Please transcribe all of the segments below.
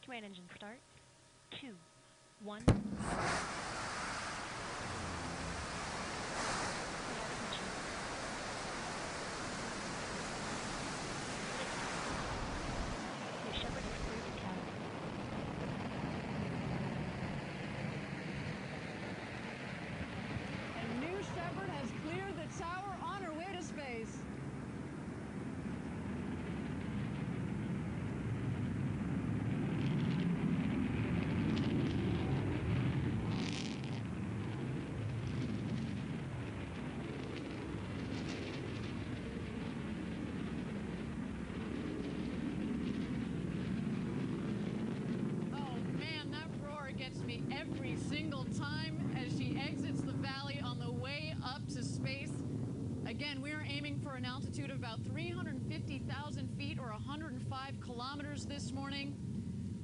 Main engine start. 2, 1. Shepard has cleared the cabin. And New Shepard has cleared the tower on her way to space. Me every single time as she exits the valley on the way up to space. Again, we are aiming for an altitude of about 350,000 feet or 105 kilometers this morning.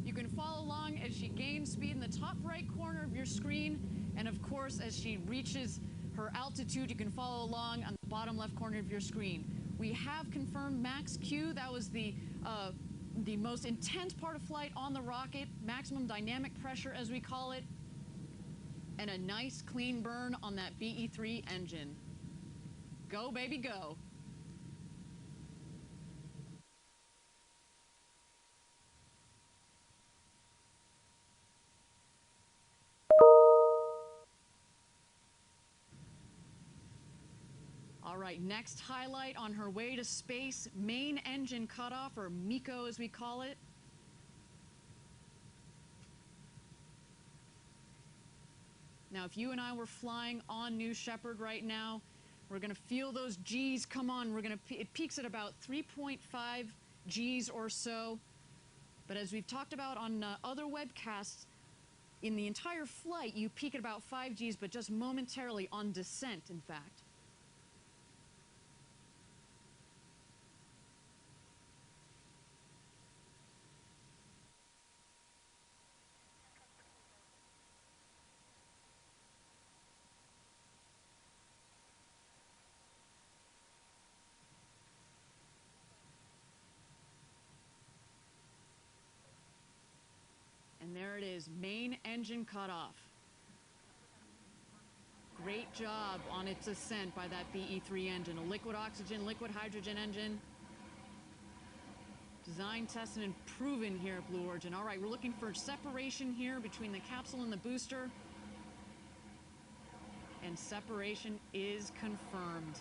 You can follow along as she gains speed in the top right corner of your screen. And of course, as she reaches her altitude, you can follow along on the bottom left corner of your screen. We have confirmed max Q. That was the most intense part of flight on the rocket, maximum dynamic pressure as we call it, and a nice clean burn on that BE-3 engine. Go, baby, go. All right, next highlight on her way to space, main engine cutoff, or MECO as we call it. Now, if you and I were flying on New Shepard right now, we're going to feel those G's come on. It peaks at about 3.5 G's or so. But as we've talked about on other webcasts, in the entire flight, you peak at about 5 G's, but just momentarily on descent, in fact. And there it is, main engine cutoff. Great job on its ascent by that BE-3 engine, a liquid oxygen, liquid hydrogen engine. Designed, tested, and proven here at Blue Origin. All right, we're looking for separation here between the capsule and the booster. And separation is confirmed.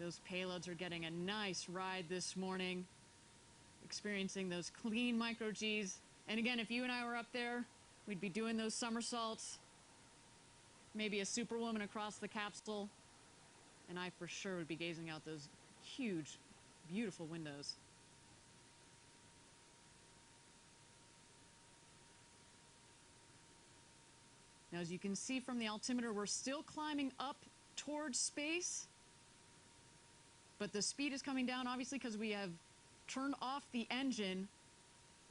Those payloads are getting a nice ride this morning, experiencing those clean micro-Gs. And again, if you and I were up there, we'd be doing those somersaults, maybe a superwoman across the capsule, and I for sure would be gazing out those huge, beautiful windows. Now, as you can see from the altimeter, we're still climbing up towards space. But the speed is coming down, obviously, because we have turned off the engine.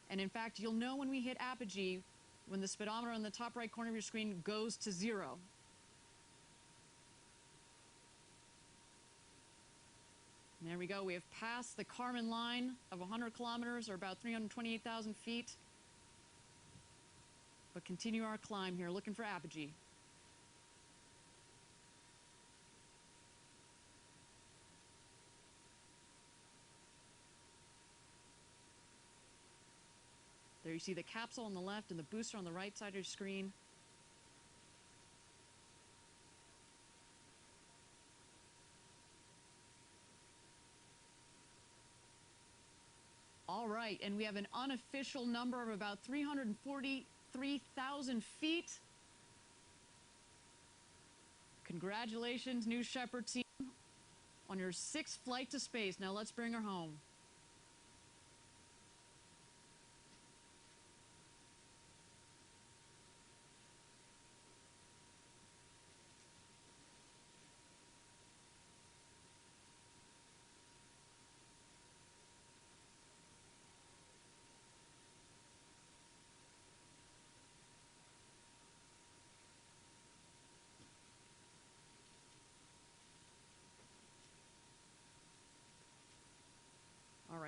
And in fact, you'll know when we hit apogee, when the speedometer on the top right corner of your screen goes to 0. And there we go. We have passed the Kármán line of 100 kilometers, or about 328,000 feet. But continue our climb here, looking for apogee. There you see the capsule on the left and the booster on the right side of your screen. All right, and we have an unofficial number of about 343,000 feet. Congratulations, New Shepard team, on your 6th flight to space. Now let's bring her home.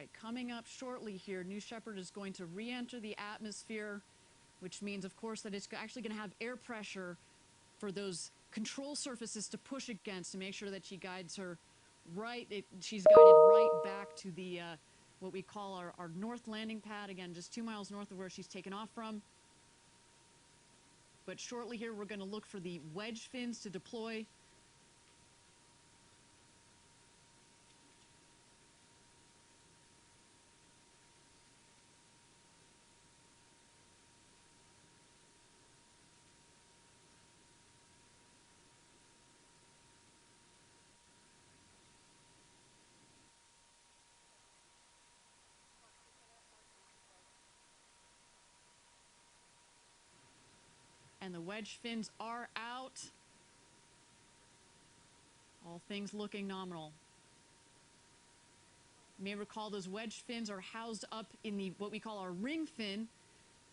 right, coming up shortly here, New Shepard is going to re-enter the atmosphere, which means, of course, that it's actually going to have air pressure for those control surfaces to push against to make sure that she guides her right. She's guided right back to the what we call our north landing pad, again, just 2 miles north of where she's taken off from. But shortly here, we're going to look for the wedge fins to deploy. And the wedge fins are out. All things looking nominal. You may recall those wedge fins are housed up in the what we call our ring fin.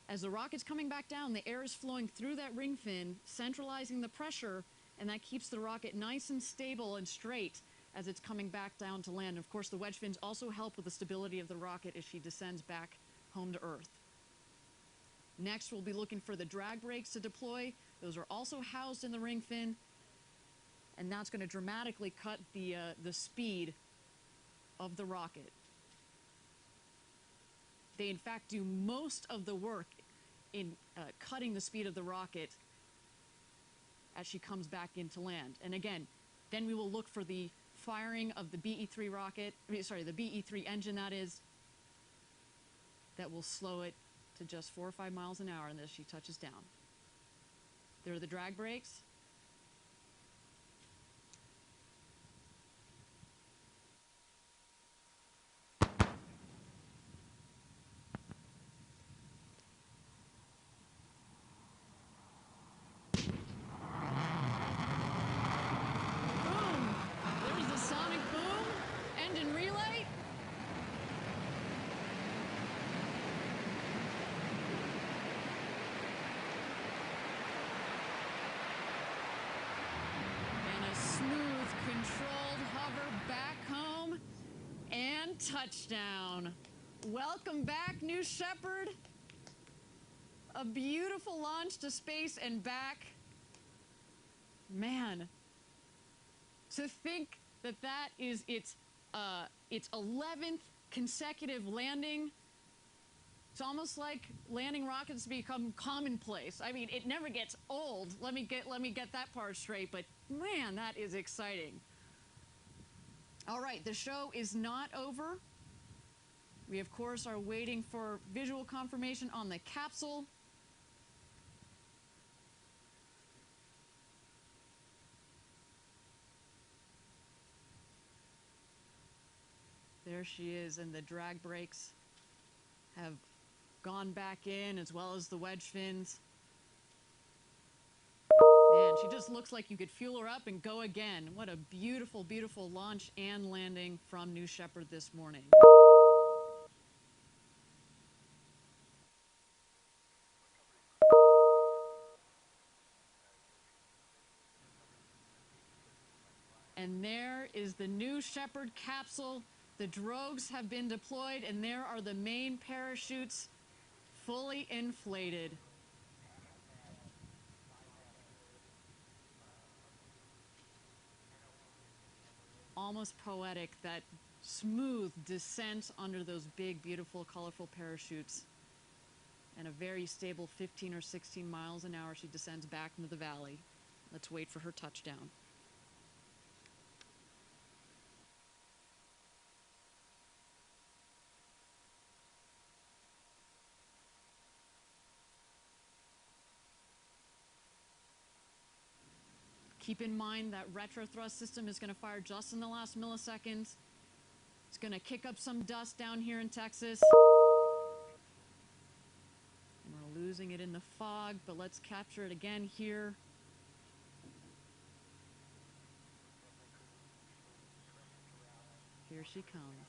As the rocket's coming back down, the air is flowing through that ring fin, centralizing the pressure, and that keeps the rocket nice and stable and straight as it's coming back down to land. Of course, the wedge fins also help with the stability of the rocket as she descends back home to Earth. Next, we'll be looking for the drag brakes to deploy. Those are also housed in the ring fin, and that's going to dramatically cut the speed of the rocket. They, in fact, do most of the work in cutting the speed of the rocket as she comes back into land. And again, then we will look for the firing of the BE-3 rocket, the BE-3 engine, that will slow it to just 4 or 5 miles an hour as she touches down. There are the drag brakes. Boom! There's the sonic boom. Engine relay. Smooth, controlled hover back home and touchdown. Welcome back, New Shepard. A beautiful launch to space and back. Man, to think that that is its 11th consecutive landing. It's almost like landing rockets become commonplace. I mean, it never gets old. Let me get that part straight, but man, that is exciting. All right, the show is not over. We, of course, are waiting for visual confirmation on the capsule. There she is, and the drag brakes have gone back in, as well as the wedge fins. Man, she just looks like you could fuel her up and go again. What a beautiful, beautiful launch and landing from New Shepard this morning. And there is the New Shepard capsule. The drogues have been deployed, and there are the main parachutes fully inflated. Almost poetic, that smooth descent under those big, beautiful, colorful parachutes. And a very stable 15 or 16 miles an hour she descends back into the valley. Let's wait for her touchdown. Keep in mind that retro thrust system is going to fire just in the last milliseconds. It's going to kick up some dust down here in Texas. And we're losing it in the fog, but let's capture it again here. Here she comes.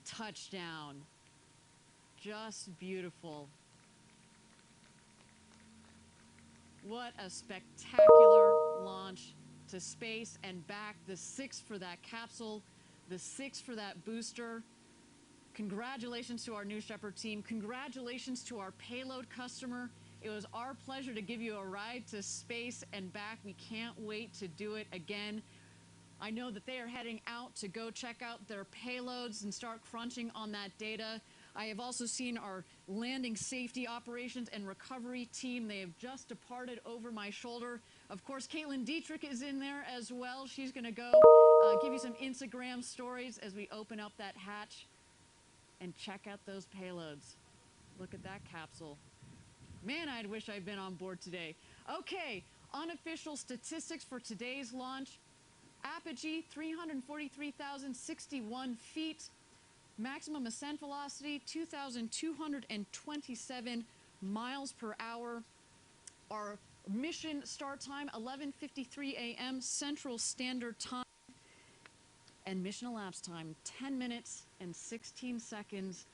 touchdown. Just beautiful. What a spectacular launch to space and back. The 6 for that capsule, the 6 for that booster. Congratulations to our new Shepard team. Congratulations to our payload customer. It was our pleasure to give you a ride to space and back. We can't wait to do it again. I know that they are heading out to go check out their payloads and start crunching on that data. I have also seen our landing safety operations and recovery team. They have just departed over my shoulder. Of course, Caitlin Dietrich is in there as well. She's going to go give you some Instagram stories as we open up that hatch and check out those payloads. Look at that capsule. Man, I'd wish I'd been on board today. Okay, unofficial statistics for today's launch. Apogee, 343,061 feet. Maximum ascent velocity, 2,227 miles per hour. Our mission start time, 11:53 a.m. Central Standard Time. And mission elapsed time, 10 minutes and 16 seconds.